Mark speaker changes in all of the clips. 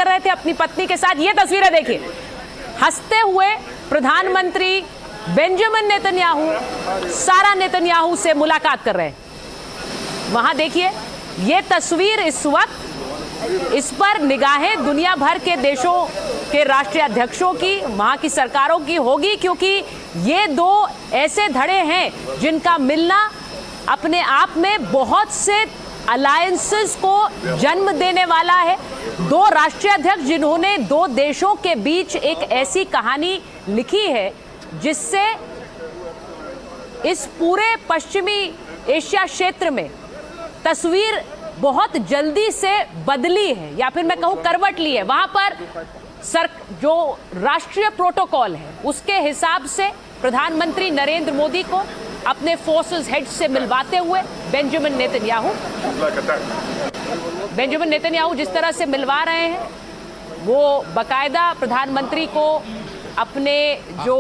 Speaker 1: कर रहे थे अपनी पत्नी के साथ। ये तस्वीरें देखिए, हंसते हुए प्रधानमंत्री बेंजामिन नेतन्याहू सारा नेतन्याहू से मुलाकात कर रहे हैं। वहां देखिए ये तस्वीर, इस वक्त इस पर निगाहें दुनिया भर के देशों के राष्ट्रीय अध्यक्षों की, वहां की सरकारों की होगी, क्योंकि ये दो ऐसे धड़े हैं जिनका मिलना अपने आप में बहुत से अलायंसेस को जन्म देने वाला है। दो राष्ट्रीय अध्यक्ष जिन्होंने दो देशों के बीच एक ऐसी कहानी लिखी है जिससे इस पूरे पश्चिमी एशिया क्षेत्र में तस्वीर बहुत जल्दी से बदली है, या फिर मैं कहूं करवट ली है। वहां पर जो राष्ट्रीय प्रोटोकॉल है उसके हिसाब से प्रधानमंत्री नरेंद्र मोदी को अपने फोर्सेस हेड से मिलवाते हुए बेंजामिन नेतन्याहू जिस तरह से मिलवा रहे हैं, वो बाकायदा प्रधानमंत्री को अपने जो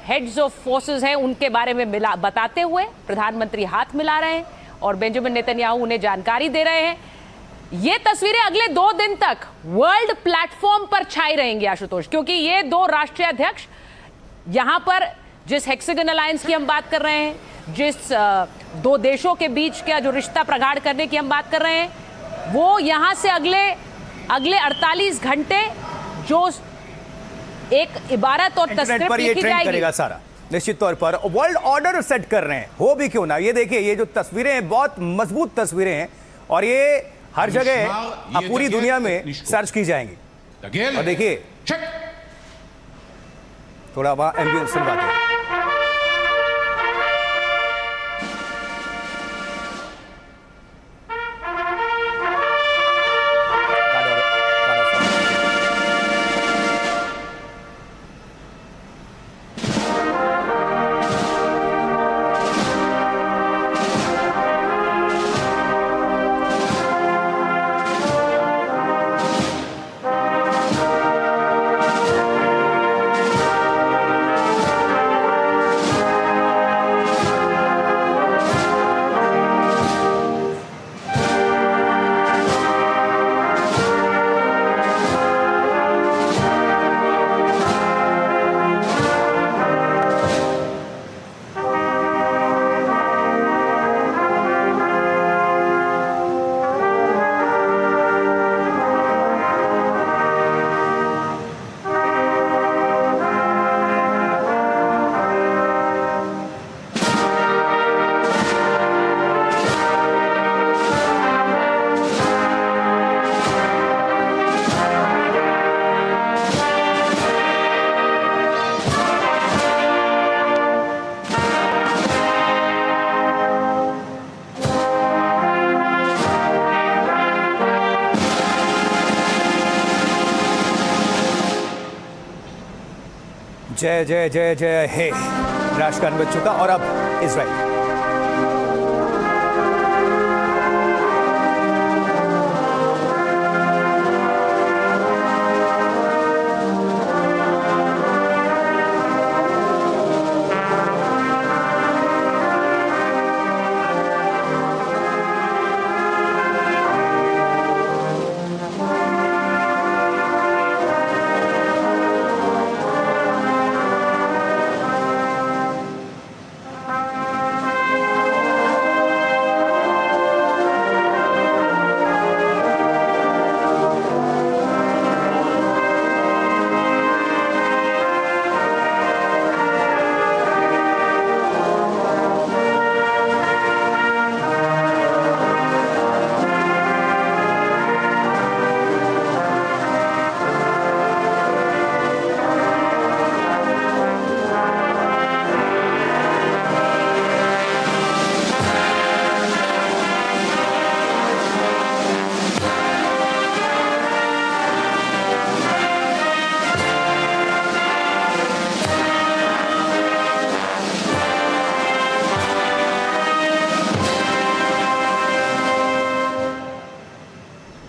Speaker 1: हेड्स ऑफ फोर्सेस हैं उनके बारे में बताते हुए प्रधानमंत्री हाथ मिला रहे हैं और बेंजामिन नेतन्याहू उन्हें जानकारी दे रहे हैं। ये तस्वीरें अगले 2 दिन तक वर्ल्ड प्लेटफॉर्म पर छाई रहेंगी आशुतोष, क्योंकि ये दो राष्ट्रीय अध्यक्ष यहां पर जिस हेक्सागन अलायंस की हम बात कर रहे हैं, जिस दो देशों के बीच का जो रिश्ता प्रगाढ़ करने की हम बात कर रहे हैं, वो यहां से अगले 48 घंटे जो एक इबारत और तस्वीर लिखी जाएगी
Speaker 2: सारा निश्चित तौर पर वर्ल्ड ऑर्डर सेट कर रहे हैं, हो भी क्यों ना। ये देखिए, ये जो तस्वीरें हैं बहुत मजबूत तस्वीरें हैं और ये हर जगह पूरी दुनिया में सर्च की जाएंगी। और देखिए थोड़ा वहां एम्बियंस सुनवाते हैं। जय जय जय जय हे, राष्ट्रगान बज चुका और अब इजराइल।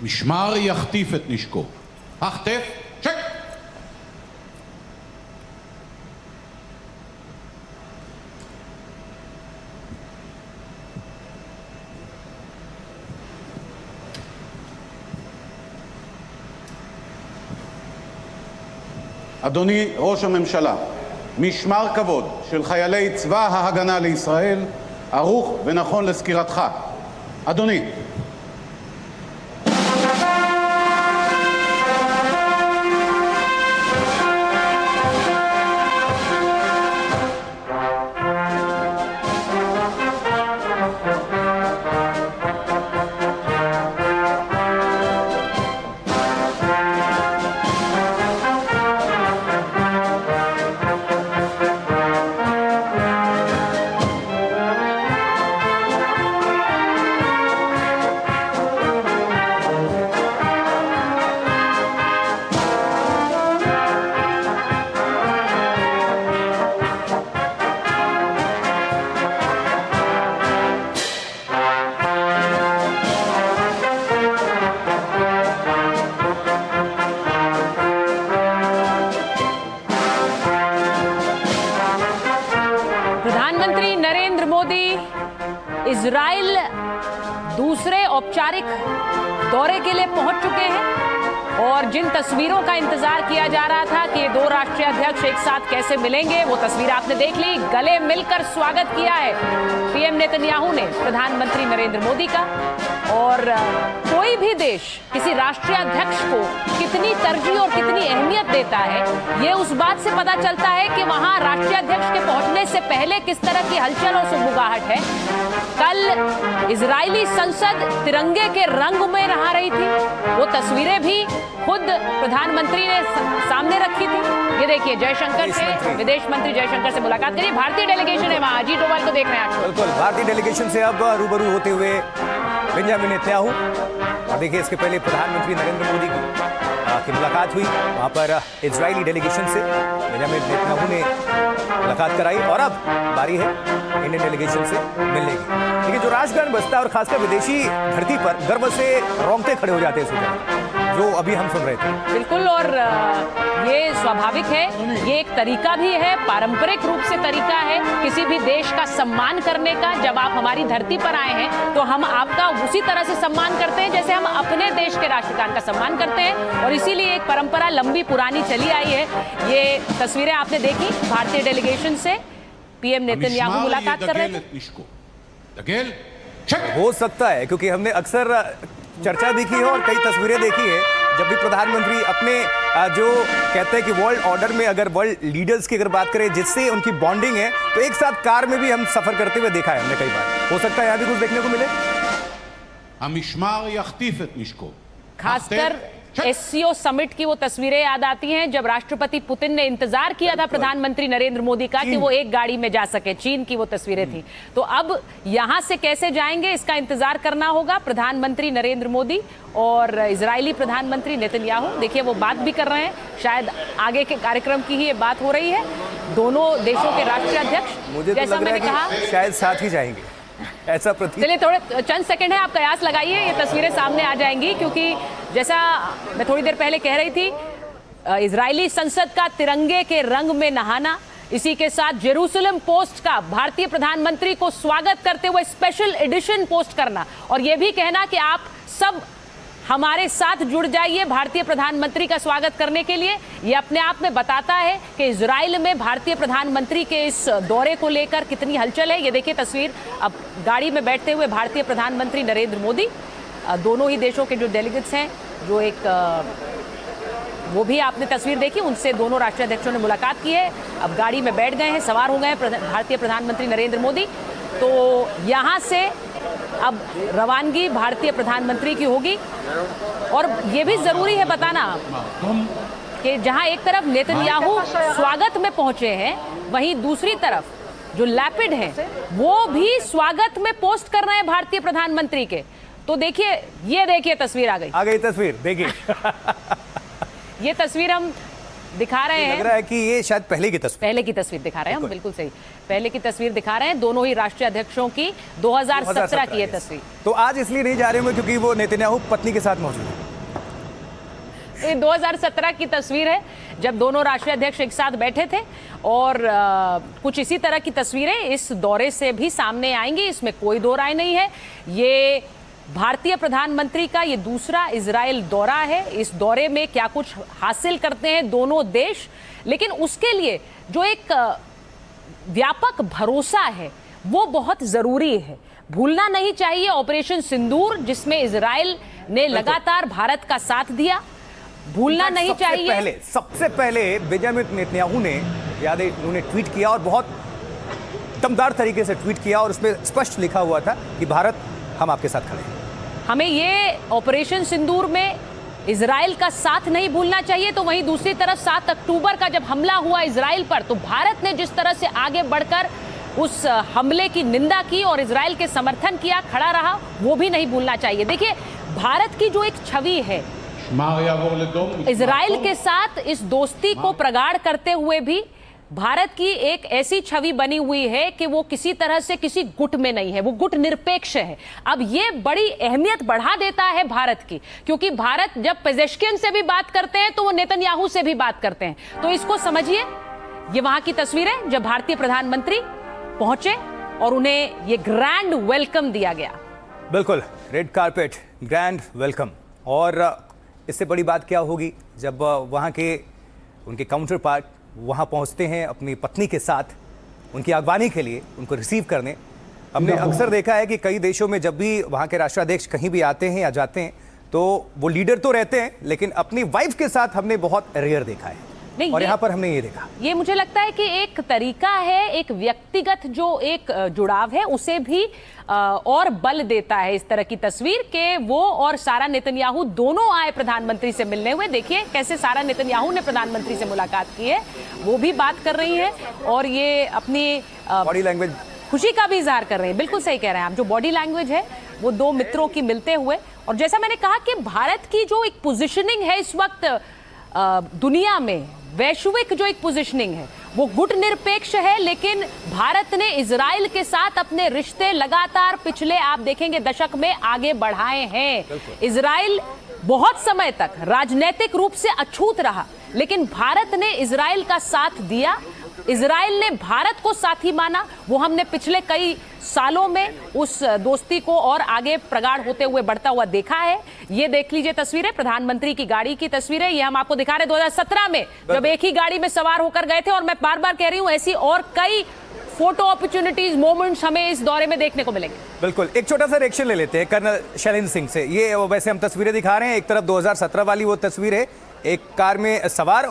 Speaker 3: משמר יחטיף את נשקו. החטף, צ'ק! אדוני ראש הממשלה, משמר כבוד של חיילי צבא ההגנה לישראל ערוך ונכון לסקירתך. אדוני.
Speaker 1: प्रधानमंत्री नरेंद्र मोदी इजराइल दूसरे औपचारिक दौरे के लिए पहुंच चुके हैं और जिन तस्वीरों का इंतजार किया जा रहा था कि दो राष्ट्रीय अध्यक्ष एक साथ कैसे मिलेंगे, वो तस्वीर आपने देख ली। गले मिलकर स्वागत किया है पीएम नेतन्याहू ने प्रधानमंत्री नरेंद्र मोदी का। और कोई भी देश किसी राष्ट्रीय अध्यक्ष को कितनी तरजीह और कितनी अहमियत देता है, ये उस बात से पता चलता है कि वहां राष्ट्रीय अध्यक्ष के पहुंचने से पहले किस तरह की हलचल और सुगबुगाहट है। कल इजरायली संसद तिरंगे के रंग में नहा रही थी, वो तस्वीरें भी खुद प्रधानमंत्री ने सामने रखी थी। ये देखिए, जयशंकर से, विदेश मंत्री जयशंकर से मुलाकात करिए। भारतीय डेलीगेशन है वहां, अजीत डोभाल को देख रहे हैं आज।
Speaker 2: बिल्कुल, भारतीय डेलीगेशन से अब रूबरू होते हुए बेंजामिन नेतन्याहू। और देखिए, इसके पहले प्रधानमंत्री नरेंद्र मोदी की मुलाकात हुई वहां पर इजरायली डेलीगेशन से। बेंजामिन नेतन्याहू ने मुलाकात कराई और अब बारी है इंडियन डेलीगेशन से मिलने की। देखिए, जो राजगान बजता है और खासकर विदेशी धरती पर गर्व से रोंगटे खड़े हो जाते हैं, जो अभी हम सुन रहे थे।
Speaker 1: बिल्कुल, और ये स्वाभाविक है, ये एक तरीका भी है, पारंपरिक रूप से तरीका है किसी भी देश का सम्मान करने का। जब आप हमारी धरती पर आए हैं तो हम आपका उसी तरह से सम्मान करते हैं जैसे हम अपने देश के राष्ट्रगान का सम्मान करते हैं। और इसीलिए एक परंपरा लंबी पुरानी चली आई है। ये तस्वीरें आपने देखी, भारतीय डेलीगेशन से पीएम नेतन्याहू मुलाकात कर रहे थे।
Speaker 2: हो सकता है, क्योंकि हमने अक्सर चर्चा भी की है और कई तस्वीरें देखी है जब भी प्रधानमंत्री अपने जो कहते हैं कि वर्ल्ड ऑर्डर में, अगर वर्ल्ड लीडर्स की अगर बात करें जिससे उनकी बॉन्डिंग है, तो एक साथ कार में भी हम सफर करते हुए देखा है हमने कई बार। हो सकता है यहाँ भी कुछ देखने को मिले।
Speaker 3: המשמר יחטיף את נשקו.
Speaker 1: खासकर एससीओ समिट की वो तस्वीरें याद आती हैं जब राष्ट्रपति पुतिन ने इंतजार किया था प्रधानमंत्री नरेंद्र मोदी का कि वो एक गाड़ी में जा सके। चीन की वो तस्वीरें थी। तो अब यहां से कैसे जाएंगे इसका इंतजार करना होगा। प्रधानमंत्री नरेंद्र मोदी और इजरायली प्रधानमंत्री नेतन्याहू, देखिए वो बात भी कर रहे हैं, शायद आगे के कार्यक्रम की ही ये बात हो रही है। दोनों देशों के राष्ट्रीय अध्यक्ष,
Speaker 2: मुझे तो
Speaker 1: जैसा
Speaker 2: लग रहा
Speaker 1: मैंने
Speaker 2: है
Speaker 1: कहा,
Speaker 2: कि शायद साथ ही जाएंगे, ऐसा प्रतीत।
Speaker 1: चलिए थोड़े चंद सेकंड है, आप कयास लगाइए, ये तस्वीरें सामने आ जाएंगी। क्योंकि जैसा मैं थोड़ी देर पहले कह रही थी, इजरायली संसद का तिरंगे के रंग में नहाना, इसी के साथ जेरूसलम पोस्ट का भारतीय प्रधानमंत्री को स्वागत करते हुए स्पेशल एडिशन पोस्ट करना और यह भी कहना कि आप सब हमारे साथ जुड़ जाइए भारतीय प्रधानमंत्री का स्वागत करने के लिए। यह अपने आप में बताता है कि इजराइल में भारतीय प्रधानमंत्री के इस दौरे को लेकर कितनी हलचल है। ये देखिए तस्वीर, अब गाड़ी में बैठते हुए भारतीय प्रधानमंत्री नरेंद्र मोदी, दोनों ही देशों के जो डेलीगेट्स हैं, जो एक वो भी आपने तस्वीर देखी, उनसे दोनों राष्ट्रीय अध्यक्षों ने मुलाकात की है। अब गाड़ी में बैठ गए हैं, सवार हो गए हैं भारतीय प्रधानमंत्री नरेंद्र मोदी। तो यहाँ से अब रवानगी भारतीय प्रधानमंत्री की होगी। और ये भी जरूरी है बताना कि जहां एक तरफ नेतन्याहू स्वागत में पहुंचे हैं, वहीं दूसरी तरफ जो लैपिड हैं वो भी स्वागत में पोस्ट कर रहे हैं भारतीय प्रधानमंत्री के। तो देखिए, ये देखिए तस्वीर आ गई
Speaker 2: तस्वीर देखिए।
Speaker 1: ये तस्वीर हम दिखा रहे हैं,
Speaker 2: लग रहा है कि ये शायद पहले की तस्वीर
Speaker 1: दिखा रहे हैं हम, बिल्कुल सही, पहले की तस्वीर दिखा रहे हैं। दोनों ही राष्ट्रीय अध्यक्षों की 2017 की ये तस्वीर।
Speaker 2: तो आज इसलिए नहीं जा रहे होंगे क्योंकि वो नेतन्याहू पत्नी के साथ मौजूद है।
Speaker 1: ये 2017 की तस्वीर है जब दोनों राष्ट्रीय अध्यक्ष एक साथ बैठे थे। और कुछ इसी तरह की तस्वीरें इस दौरे से भी सामने आएंगी, इसमें कोई दो राय नहीं है। ये भारतीय प्रधानमंत्री का ये दूसरा इजराइल दौरा है। इस दौरे में क्या कुछ हासिल करते हैं दोनों देश, लेकिन उसके लिए जो एक व्यापक भरोसा है वो बहुत जरूरी है। भूलना नहीं चाहिए ऑपरेशन सिंदूर, जिसमें इजराइल ने लगातार भारत का साथ दिया। भूलना नहीं चाहिए।
Speaker 2: सबसे पहले बेंजामिन नेतन्याहू ने, याद है, उन्होंने ट्वीट किया और बहुत दमदार तरीके से ट्वीट किया और उसमें स्पष्ट लिखा हुआ था कि भारत, हम आपके साथ खड़े हैं।
Speaker 1: हमें ये ऑपरेशन सिंदूर में इजराइल का साथ नहीं भूलना चाहिए। तो वहीं दूसरी तरफ 7 अक्टूबर का जब हमला हुआ इजराइल पर, तो भारत ने जिस तरह से आगे बढ़कर उस हमले की निंदा की और इजराइल के समर्थन किया, खड़ा रहा, वो भी नहीं भूलना चाहिए। देखिए, भारत की जो एक छवि है इजराइल के साथ, इस दोस्ती को प्रगाढ़ करते हुए भी भारत की एक ऐसी छवि बनी हुई है कि वो किसी तरह से किसी गुट में नहीं है, वो गुट निरपेक्ष है। अब ये बड़ी अहमियत बढ़ा देता है भारत की, क्योंकि भारत जब पेजेश्किन से भी बात करते हैं तो वो नेतन्याहू से भी बात करते हैं। तो इसको समझिए, ये वहां की तस्वीरें जब भारतीय प्रधानमंत्री पहुंचे और उन्हें ये ग्रैंड वेलकम दिया गया।
Speaker 2: बिल्कुल, रेड कारपेट, ग्रैंड वेलकम। और इससे बड़ी बात क्या होगी जब वहाँ के उनके काउंटर पार्ट वहाँ पहुँचते हैं अपनी पत्नी के साथ, उनकी अगवानी के लिए, उनको रिसीव करने। हमने अक्सर देखा है कि कई देशों में जब भी वहाँ के राष्ट्राध्यक्ष कहीं भी आते हैं या जाते हैं तो वो लीडर तो रहते हैं, लेकिन अपनी वाइफ के साथ हमने बहुत रेयर देखा है। और यहाँ पर हमने ये देखा।
Speaker 1: ये मुझे लगता है कि एक तरीका है, एक व्यक्तिगत जो एक जुड़ाव है उसे भी और बल देता है इस तरह की तस्वीर के वो और सारा नेतन्याहू दोनों आए प्रधानमंत्री से मिलने हुए। देखिए कैसे सारा नेतन्याहू ने प्रधानमंत्री से मुलाकात की है, वो भी बात कर रही है और ये अपनी
Speaker 2: बॉडी लैंग्वेज,
Speaker 1: खुशी का भी इजहार कर रहे हैं। बिल्कुल सही कह रहे हैं आप, जो बॉडी लैंग्वेज है वो दो मित्रों की मिलते हुए। और जैसा मैंने कहा कि भारत की जो एक पोजिशनिंग है इस वक्त दुनिया में, वैश्विक जो एक पोजीशनिंग है वो गुट निरपेक्ष है, लेकिन भारत ने इजराइल के साथ अपने रिश्ते लगातार पिछले, आप देखेंगे, दशक में आगे बढ़ाए हैं। इजराइल बहुत समय तक राजनीतिक रूप से अछूत रहा, लेकिन भारत ने इजराइल का साथ दिया, इजराइल ने भारत को साथी माना। वो हमने पिछले कई सालों में उस दोस्ती को और आगे प्रगाढ़ होते हुए बढ़ता हुआ देखा है। ये देख लीजिए तस्वीरें, प्रधानमंत्री की गाड़ी की तस्वीरें, ये हम आपको दिखा रहे 2017 में जब एक ही गाड़ी में सवार होकर गए थे। और मैं बार बार कह रही हूं, ऐसी और कई फोटो अपॉर्चुनिटीज, मोमेंट्स हमें इस दौरे में देखने को मिलेंगे।
Speaker 2: बिल्कुल, एक छोटा सा रिएक्शन ले लेते हैं कर्नल शैलेंद्र सिंह से। ये वैसे हम तस्वीरें दिखा रहे हैं, एक तरफ 2017 वाली वो तस्वीर है, एक कार में सवार